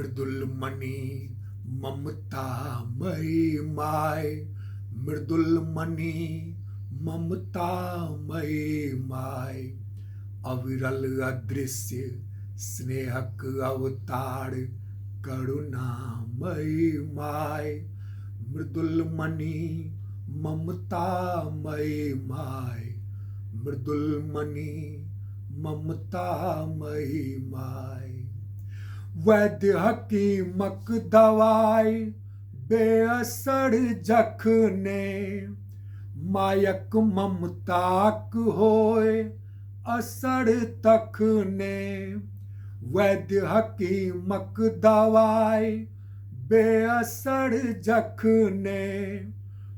मृदुल मणि ममता मई माय, मृदुल मणि ममता मई माय, अविरल अदृश्य स्नेहक अवतार करुणामयी माय, मृदुल मणि ममता मई माय, मृदुल मणि ममता मई माय। वैद्य हकीमक दवाई बेअसर जखने, मायक ममताक होय असर तखने। वैद्य हकीमक दवाई बेअसर जखने,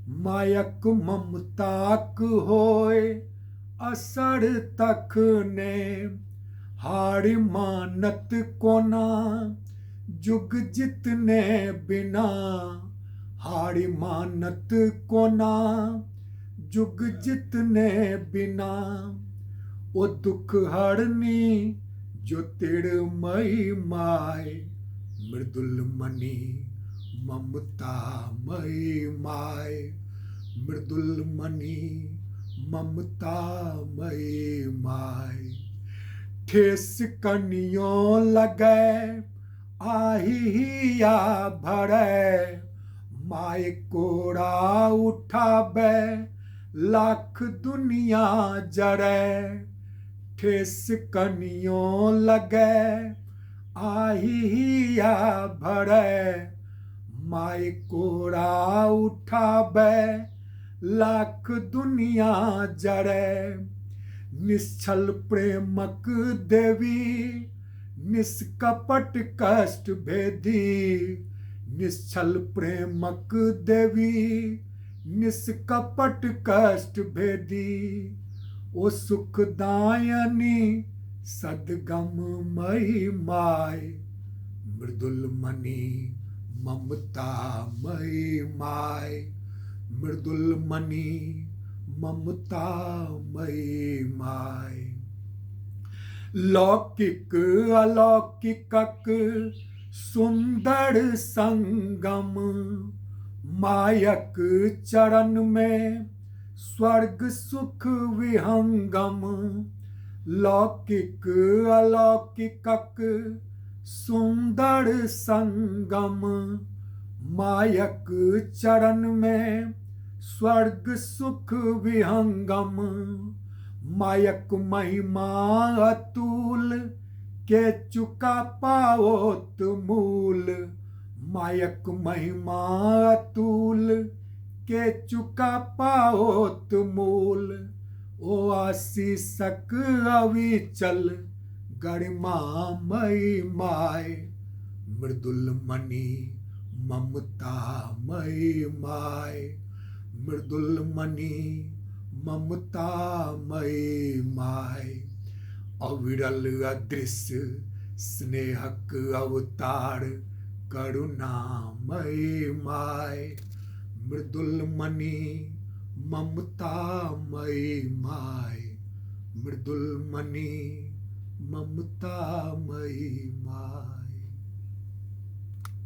मायक ममताक होय असर तखने। हारि मानत कोना जुग जितने बिना, हारि मानत कोना जुग जितने बिना। ओ दुख हरनी जो तिड़मयी माय, मृदुल मणि ममता मई माय, मृदुल मणि ममता मई माय। ठेस कनियों लगे आहिया भरे, माय कोड़ा उठाबे लाख दुनिया जरे। ठेस कनियों लगे आहिया भरे, माय कोड़ा उठाबे लाख दुनिया जरे। निश्छल प्रेमक देवी निष्कपट कष्ट भेदी, निश्छल प्रेमक देवी निष्कपट कष्ट भेदी। ओ सुखदायनी सदगम मई माय, मृदुल मणि ममता मई माय, मृदुल मणि ममता मई माय। लौकिक अलौकिकक सुंदर संगम, मायक चरण में स्वर्ग सुख विहंगम। लौकिक अलौकिकक सुंदर संगम, मायक चरण में स्वर्ग सुख विहंगम। मायक महिमा अतुल के चुका पाओत मूल, मायक महिमा अतुल के चुका पाओत मूल। ओ आशीषक अविचल गरिमा मई माय, मृदुल मणि ममता मई माय, मृदुल मणि ममता मई माय। अविरल अदृश्य स्नेहक अवतार करुणामयी माय, मृदुल मणि ममता मई माय, मृदुल मणि ममता मई माय।